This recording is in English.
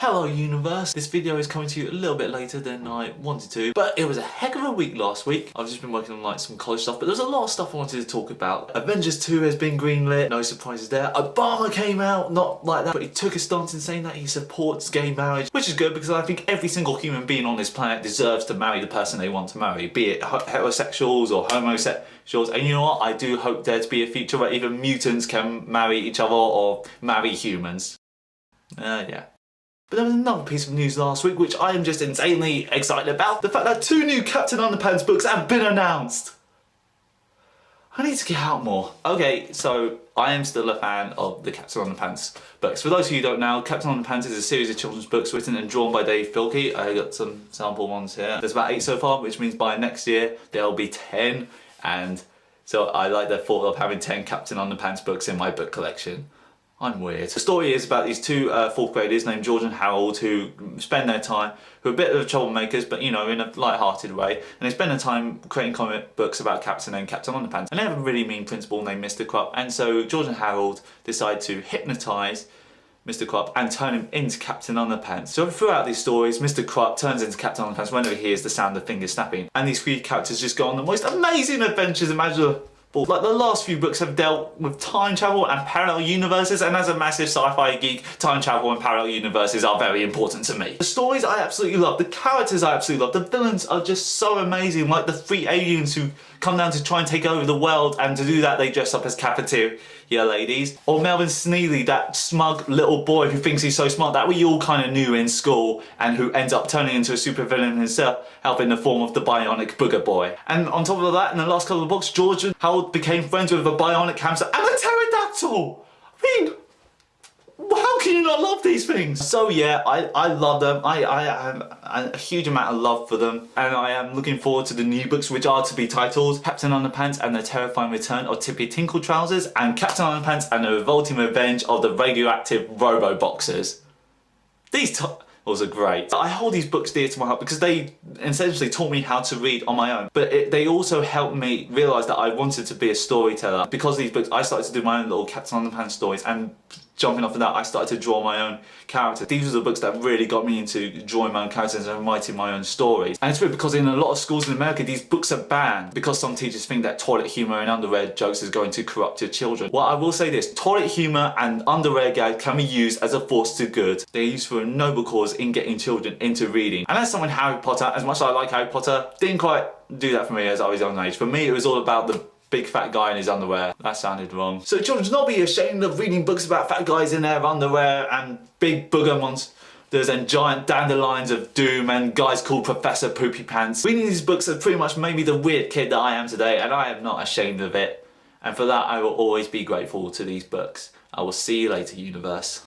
Hello universe, this video is coming to you a little bit later than I wanted to, but it was a heck of a week last week. I've just been working on like some college stuff, but there's a lot of stuff I wanted to talk about. Avengers 2 has been greenlit, no surprises there. Obama came out, not like that, but he took a stance in saying that he supports gay marriage, which is good because I think every single human being on this planet deserves to marry the person they want to marry, be it heterosexuals or homosexuals. And you know what, I do hope there to be a future where even mutants can marry each other or marry humans. Yeah. But there was another piece of news last week which I am just insanely excited about. The fact that 2 new Captain Underpants books have been announced. I need to get out more. Okay, so I am still a fan of the Captain Underpants books. For those of you who don't know, Captain Underpants is a series of children's books written and drawn by Dave Filkey. I got some sample ones here. There's about 8 so far, which means by next year there'll be 10. And so I like the thought of having 10 Captain Underpants books in my book collection. I'm weird. The story is about these 2 4th graders named George and Harold who spend their time, who are a bit of troublemakers, but you know, in a light-hearted way, and they spend their time creating comic books about Captain and Captain Underpants. And they have a really mean principal named Mr. Krupp, and so George and Harold decide to hypnotise Mr. Krupp and turn him into Captain Underpants. So throughout these stories, Mr. Krupp turns into Captain Underpants whenever he hears the sound of fingers snapping. And these 3 characters just go on the most amazing adventures imaginable. Like the last few books have dealt with time travel and parallel universes, and as a massive sci-fi geek, time travel and parallel universes are very important to me. The stories I absolutely love, the characters I absolutely love, the villains are just so amazing, like the 3 aliens who come down to try and take over the world, and to do that they dress up as cafeteria ladies. Or Melvin Sneely, that smug little boy who thinks he's so smart that we all kind of knew in school, and who ends up turning into a supervillain himself in the form of the bionic booger boy. And on top of that, in the last couple of books, George and Harold became friends with a bionic hamster and a pterodactyl! I mean, how can you not love these things? So yeah, I love them. I have a huge amount of love for them, and I am looking forward to the new books, which are to be titled Captain Underpants and the Terrifying Return of Tippy Tinkle Trousers, and Captain Underpants and the Revolting Revenge of the Radioactive Robo-Boxers. These titles are great. I hold these books dear to my heart because they essentially taught me how to read on my own, but they also helped me realise that I wanted to be a storyteller. Because of these books, I started to do my own little Captain Underpants stories, and jumping off of that, I started to draw my own characters. These were the books that really got me into drawing my own characters and writing my own stories. And it's weird because in a lot of schools in America, these books are banned because some teachers think that toilet humour and underwear jokes is going to corrupt your children. Well, I will say this, toilet humour and underwear gag can be used as a force to good. They're used for a noble cause in getting children into reading. And as someone Harry Potter, as much as I like Harry Potter, didn't quite do that for me as I was young age. For me, it was all about the big fat guy in his underwear. That sounded wrong. So children should not be ashamed of reading books about fat guys in their underwear and big booger monsters and giant dandelions of doom and guys called Professor Poopy Pants. Reading these books has pretty much made me the weird kid that I am today, and I am not ashamed of it. And for that, I will always be grateful to these books. I will see you later, universe.